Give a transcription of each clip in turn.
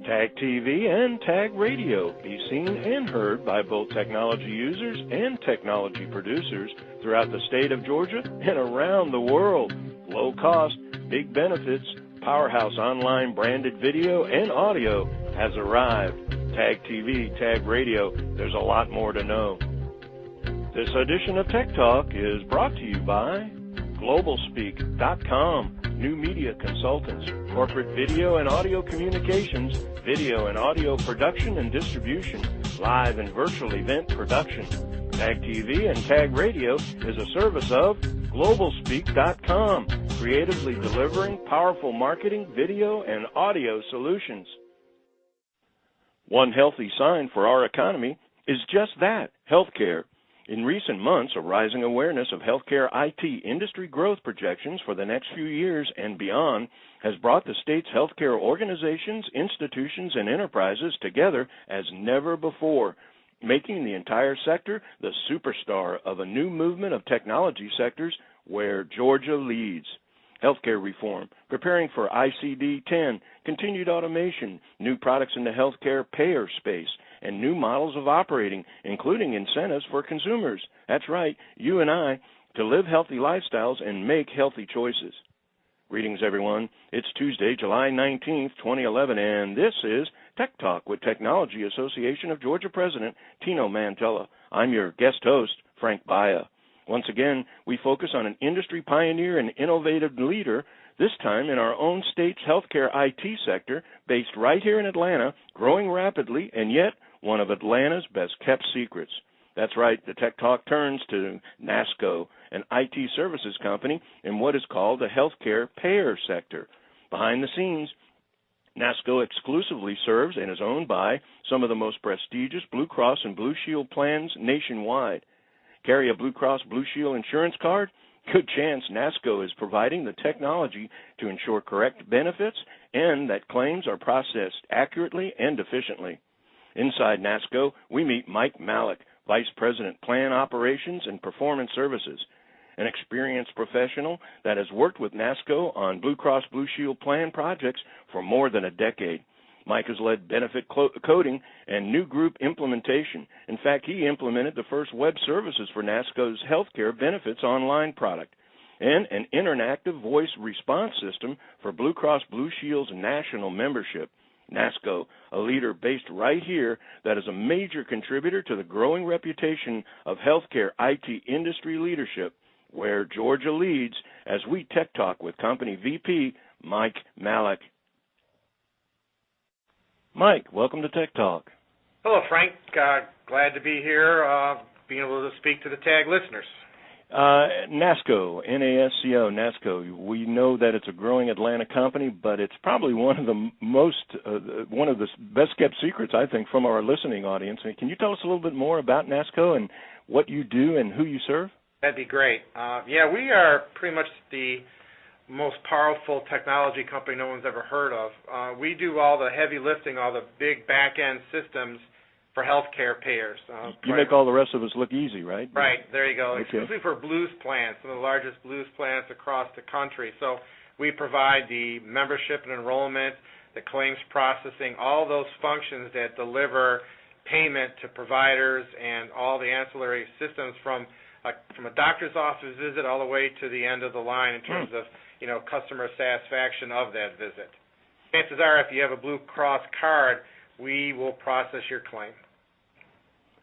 Tag TV and Tag Radio be seen and heard by both technology users and technology producers throughout the state of Georgia and around the world. Low cost, big benefits, powerhouse online branded video and audio has arrived. Tag TV, Tag Radio, there's a lot more to know. This edition of Tech Talk is brought to you by Globalspeak.com, new media consultants, corporate video and audio communications, video and audio production and distribution, live and virtual event production. Tag TV and Tag Radio is a service of Globalspeak.com, creatively delivering powerful marketing, video, and audio solutions. One healthy sign for our economy is just that, healthcare. In recent months, a rising awareness of healthcare IT industry growth projections for the next few years and beyond has brought the state's healthcare organizations, institutions, and enterprises together as never before, making the entire sector the superstar of a new movement of technology sectors where Georgia leads. Healthcare reform, preparing for ICD-10, continued automation, new products in the healthcare payer space, and new models of operating, including incentives for consumers. That's right, you and I, to live healthy lifestyles and make healthy choices. Greetings, everyone. It's Tuesday, July 19th, 2011, and this is Tech Talk with Technology Association of Georgia President Tino Mantella. I'm your guest host, Frank Baia. Once again, we focus on an industry pioneer and innovative leader, this time in our own state's healthcare IT sector, based right here in Atlanta, growing rapidly, and yet one of Atlanta's best-kept secrets. That's right, the Tech Talk turns to NASCO, an IT services company in what is called the healthcare payer sector. Behind the scenes, NASCO exclusively serves and is owned by some of the most prestigious Blue Cross and Blue Shield plans nationwide. Carry a Blue Cross Blue Shield insurance card? Good chance NASCO is providing the technology to ensure correct benefits and that claims are processed accurately and efficiently. Inside NASCO, we meet Mike Malec, Vice President, Plan Operations and Performance Services, an experienced professional that has worked with NASCO on Blue Cross Blue Shield plan projects for more than a decade. Mike has led benefit coding and new group implementation. In fact, he implemented the first web services for NASCO's healthcare benefits online product and an interactive voice response system for Blue Cross Blue Shield's national membership. NASCO, a leader based right here that is a major contributor to the growing reputation of healthcare IT industry leadership, where Georgia leads, as we Tech Talk with company VP Mike Malec. Mike, welcome to Tech Talk. Hello, Frank. Glad to be here, being able to speak to the TAG listeners. NASCO, N-A-S-C-O, NASCO. We know that it's a growing Atlanta company, but it's probably one of the best-kept secrets, I think, from our listening audience. Can you tell us a little bit more about NASCO and what you do and who you serve? That'd be great. We are pretty much the most powerful technology company no one's ever heard of. We do all the heavy lifting, all the big back-end systems for healthcare payers. You make all the rest of us look easy, right? Right, there you go. Okay. Exclusively for blues plans, some of the largest blues plans across the country. So we provide the membership and enrollment, the claims processing, all those functions that deliver payment to providers and all the ancillary systems from a doctor's office visit all the way to the end of the line in terms of customer satisfaction of that visit. Chances are, if you have a Blue Cross card, we will process your claim.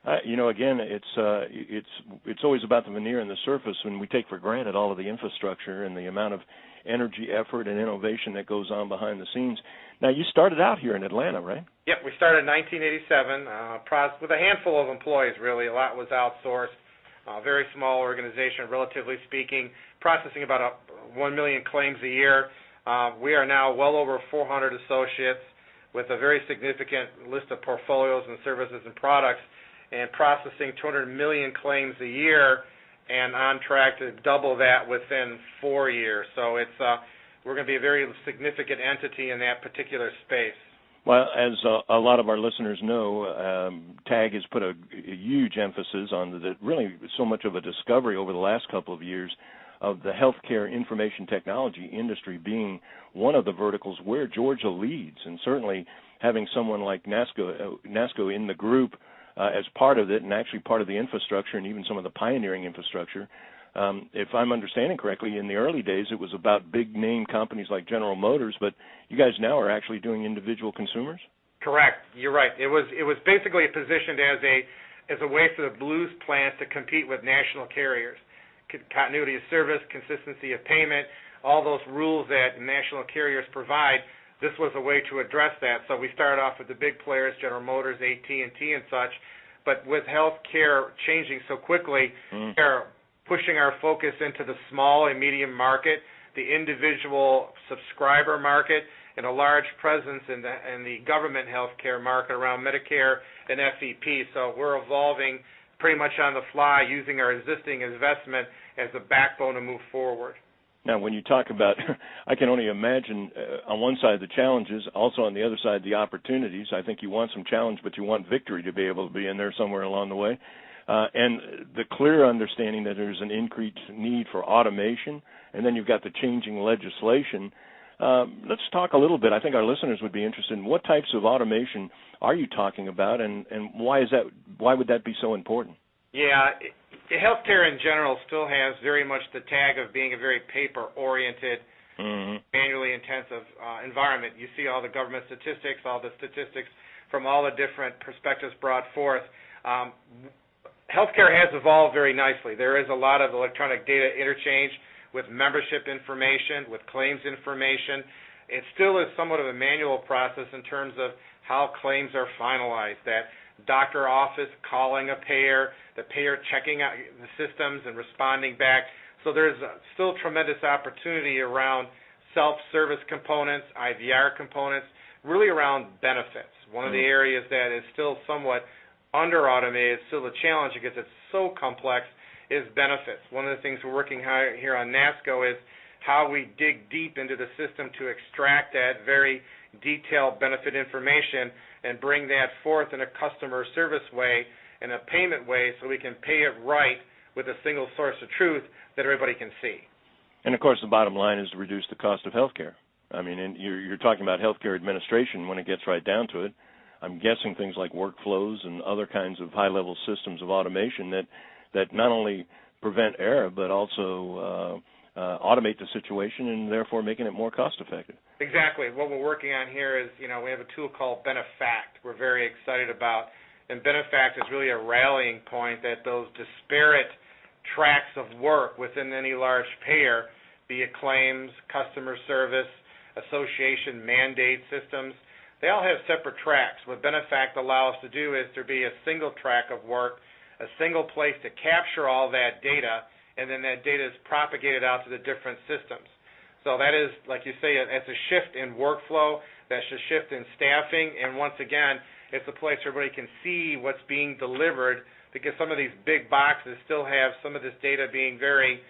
Again, it's always about the veneer and the surface when we take for granted all of the infrastructure and the amount of energy, effort, and innovation that goes on behind the scenes. Now, you started out here in Atlanta, right? Yep, we started in 1987 with a handful of employees, really. A lot was outsourced. Very small organization, relatively speaking, processing about 1 million claims a year. We are now well over 400 associates with a very significant list of portfolios and services and products, and processing 200 million claims a year, and on track to double that within 4 years. So we're going to be a very significant entity in that particular space. Well, as a lot of our listeners know, TAG has put a huge emphasis on really so much of a discovery over the last couple of years of the healthcare information technology industry being one of the verticals where Georgia leads. And certainly having someone like NASCO in the group as part of it, and actually part of the infrastructure and even some of the pioneering infrastructure. If I'm understanding correctly, in the early days it was about big name companies like General Motors, but you guys now are actually doing individual consumers? Correct. You're right. It was basically positioned as a way for the Blues plans to compete with national carriers. Continuity of service, consistency of payment, all those rules that national carriers provide. This was a way to address that. So we started off with the big players, General Motors, AT&T, and such. But with healthcare changing so quickly, they're pushing our focus into the small and medium market, the individual subscriber market, and a large presence in the government healthcare market around Medicare and FEP. So we're evolving pretty much on the fly, using our existing investment as a backbone to move forward. Now, when you talk about, I can only imagine on one side the challenges, also on the other side the opportunities. I think you want some challenge, but you want victory to be able to be in there somewhere along the way. And the clear understanding that there's an increased need for automation, and then you've got the changing legislation. Let's talk a little bit. I think our listeners would be interested in what types of automation are you talking about, and why is that? Why would that be so important? Yeah, healthcare in general still has very much the tag of being a very paper-oriented, manually intensive environment. You see all the government statistics, all the statistics from all the different perspectives brought forth. Healthcare has evolved very nicely. There is a lot of electronic data interchange with membership information, with claims information. It still is somewhat of a manual process in terms of how claims are finalized, that doctor office calling a payer, the payer checking out the systems and responding back. So there's still tremendous opportunity around self-service components, IVR components, really around benefits. One of the areas that is still somewhat under-automated, still a challenge because it's so complex, is benefits. One of the things we're working here on NASCO is how we dig deep into the system to extract that very detailed benefit information and bring that forth in a customer service way, in a payment way, so we can pay it right with a single source of truth that everybody can see. And, of course, the bottom line is to reduce the cost of health care. I mean, and you're talking about healthcare administration when it gets right down to it. I'm guessing things like workflows and other kinds of high-level systems of automation that not only prevent error but also automate the situation and therefore making it more cost-effective. Exactly. What we're working on here is, we have a tool called Benefact we're very excited about. And Benefact is really a rallying point that those disparate tracks of work within any large payer, be it claims, customer service, association mandate systems, they all have separate tracks. What Benefact allows us to do is to be a single track of work, a single place to capture all that data, and then that data is propagated out to the different systems. So that is, like you say, it's a shift in workflow, that's a shift in staffing, and once again, it's a place where everybody can see what's being delivered, because some of these big boxes still have some of this data being very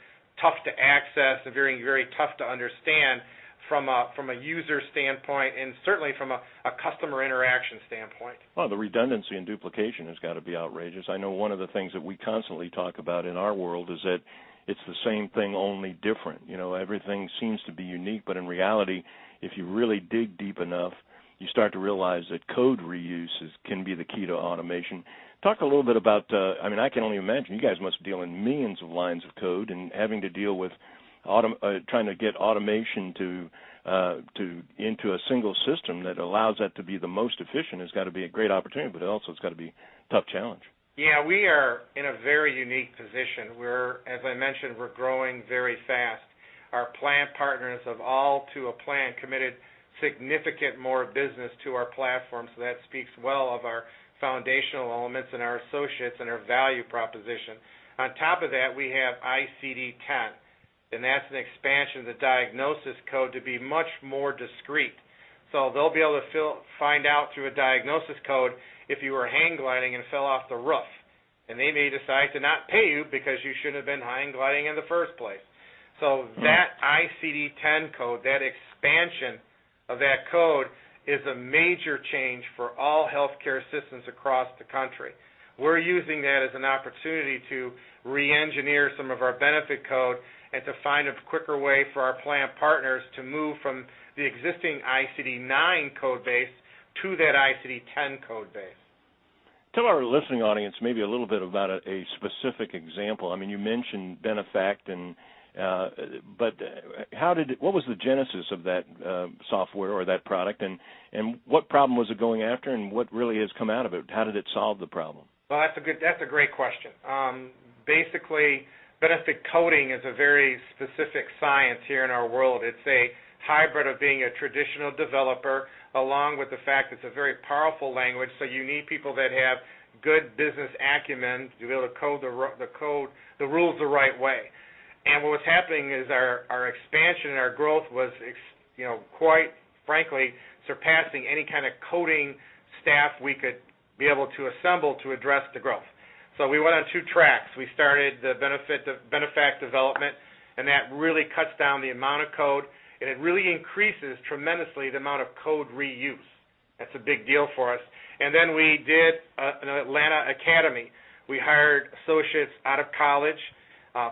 tough to access and very, very tough to understand from a user standpoint, and certainly from a customer interaction standpoint. Well, the redundancy and duplication has got to be outrageous. I know one of the things that we constantly talk about in our world is that it's the same thing, only different. Everything seems to be unique, but in reality, if you really dig deep enough, you start to realize that code reuse can be the key to automation. Talk a little bit about, I can only imagine you guys must deal in millions of lines of code, and having to deal with trying to get automation into a single system that allows that to be the most efficient has got to be a great opportunity, but also it's got to be a tough challenge. Yeah, we are in a very unique position. As I mentioned, we're growing very fast. Our plan partners have all, to a plan, committed significant more business to our platform, so that speaks well of our foundational elements and our associates and our value proposition. On top of that, we have ICD-10. And that's an expansion of the diagnosis code to be much more discreet. So they'll be able to find out through a diagnosis code if you were hang gliding and fell off the roof. And they may decide to not pay you because you shouldn't have been hang gliding in the first place. So that ICD-10 code, that expansion of that code, is a major change for all healthcare systems across the country. We're using that as an opportunity to re-engineer some of our benefit code and to find a quicker way for our plan partners to move from the existing ICD-9 code base to that ICD-10 code base. Tell our listening audience maybe a little bit about a specific example. I mean, you mentioned Benefact, but what was the genesis of that software or that product, and what problem was it going after, and what really has come out of it? How did it solve the problem? Well, that's a great question. Basically, benefit coding is a very specific science here in our world. It's a hybrid of being a traditional developer, along with the fact it's a very powerful language, so you need people that have good business acumen to be able to code the rules the right way. And what was happening is our expansion and our growth was, quite frankly, surpassing any kind of coding staff we could be able to assemble to address the growth. So we went on two tracks. We started the Benefact development, and that really cuts down the amount of code, and it really increases tremendously the amount of code reuse. That's a big deal for us. And then we did an Atlanta Academy. We hired associates out of college,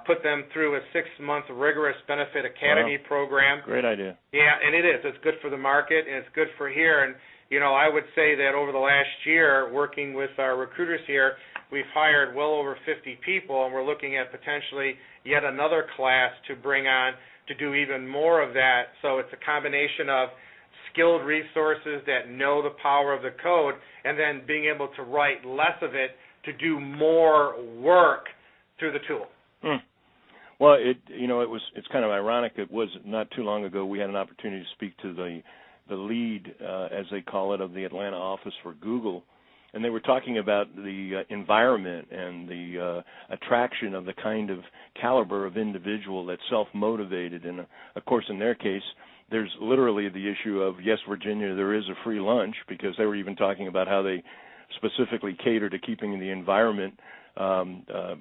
put them through a 6-month rigorous benefit academy program. Great idea. Yeah, and it is. It's good for the market, and it's good for here. And, I would say that over the last year, working with our recruiters here, we've hired well over 50 people, and we're looking at potentially yet another class to bring on to do even more of that. So it's a combination of skilled resources that know the power of the code, and then being able to write less of it to do more work through the tool. Well, it's kind of ironic. It was not too long ago we had an opportunity to speak to the lead, as they call it, of the Atlanta office for Google, and they were talking about the environment and the attraction of the kind of caliber of individual that's self-motivated. And, of course, in their case, there's literally the issue of, yes, Virginia, there is a free lunch, because they were even talking about how they specifically cater to keeping the environment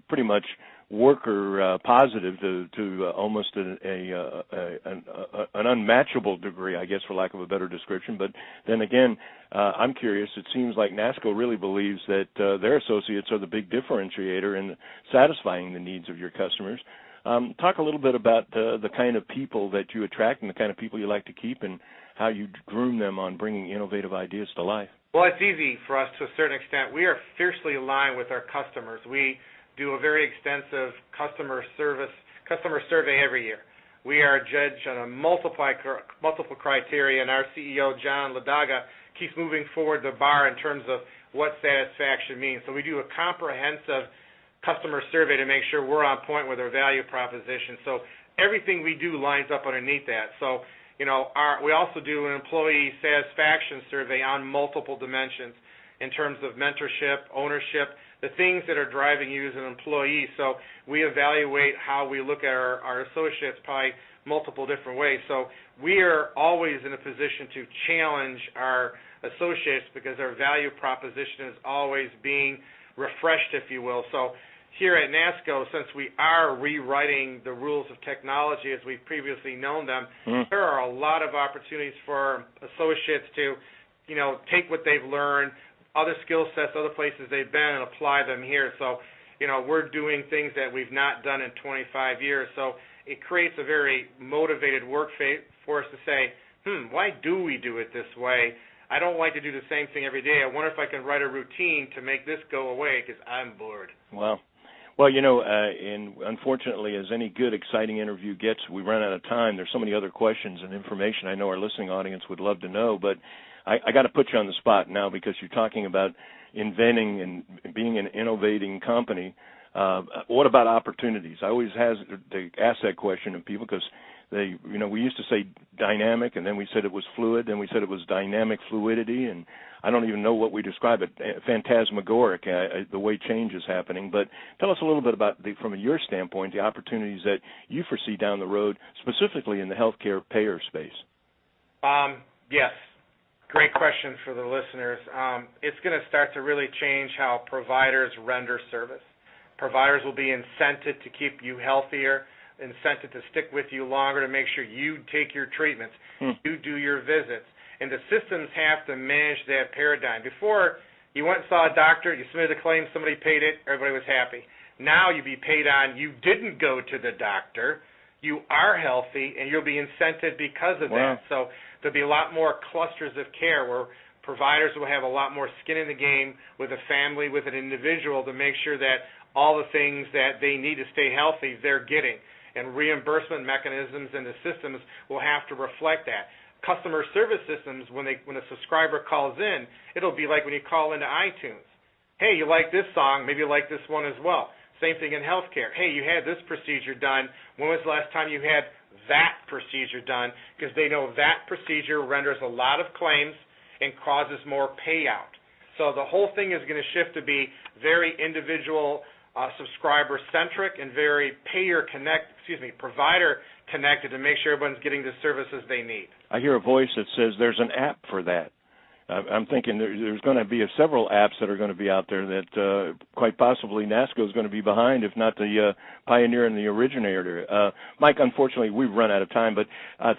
pretty much worker positive to almost an unmatchable degree, I guess, for lack of a better description. But then again, I'm curious. It seems like NASCO really believes that their associates are the big differentiator in satisfying the needs of your customers. Talk a little bit about the kind of people that you attract and the kind of people you like to keep, and how you groom them on bringing innovative ideas to life. Well, it's easy for us to a certain extent. We are fiercely aligned with our customers. We do a very extensive customer survey every year. We are judged on a multiple criteria, and our CEO, John Ladaga, keeps moving forward the bar in terms of what satisfaction means. So we do a comprehensive customer survey to make sure we're on point with our value proposition. So everything we do lines up underneath that. So, we also do an employee satisfaction survey on multiple dimensions in terms of mentorship, ownership, the things that are driving you as an employee. So we evaluate how we look at our associates by multiple different ways. So we are always in a position to challenge our associates, because our value proposition is always being refreshed, if you will. So here at NASCO, since we are rewriting the rules of technology as we've previously known them, there are a lot of opportunities for associates to, take what they've learned, other skill sets, other places they've been, and apply them here. So, we're doing things that we've not done in 25 years. So it creates a very motivated workforce to say, why do we do it this way? I don't like to do the same thing every day. I wonder if I can write a routine to make this go away, because I'm bored. Wow. Well, and unfortunately, as any good, exciting interview gets, we run out of time. There's so many other questions and information I know our listening audience would love to know, but I got to put you on the spot now, because you're talking about inventing and being an innovating company. What about opportunities? I always ask that question of people, because we used to say dynamic, and then we said it was fluid, then we said it was dynamic fluidity, and I don't even know what we describe it, phantasmagoric, the way change is happening. But tell us a little bit about, from your standpoint, the opportunities that you foresee down the road, specifically in the healthcare payer space. Yes. Great question for the listeners. It's going to start to really change how providers render service. Providers will be incented to keep you healthier, incented to stick with you longer, to make sure you take your treatments, you do your visits. And the systems have to manage that paradigm. Before, you went and saw a doctor, you submitted a claim, somebody paid it, everybody was happy. Now you be paid on you didn't go to the doctor, you are healthy, and you'll be incented because of that. So there'll be a lot more clusters of care where Providers will have a lot more skin in the game with a family, with an individual, to make sure that all the things that they need to stay healthy, they're getting. And reimbursement mechanisms and the systems will have to reflect that. Customer service systems, when a subscriber calls in, it'll be like when you call into iTunes. Hey, you like this song, maybe you like this one as well. Same thing in healthcare. Hey, you had this procedure done. When was the last time you had that procedure done? Because they know that procedure renders a lot of claims and causes more payout. So the whole thing is going to shift to be very individual, subscriber-centric, and very provider-connected to make sure everyone's getting the services they need. I hear a voice that says there's an app for that. I'm thinking there's going to be several apps that are going to be out there that quite possibly NASCO is going to be behind, if not the pioneer and the originator. Mike, unfortunately, we've run out of time, but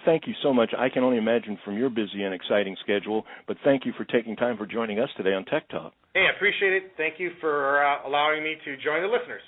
thank you so much. I can only imagine from your busy and exciting schedule, but thank you for taking time for joining us today on Tech Talk. Hey, I appreciate it. Thank you for allowing me to join the listeners.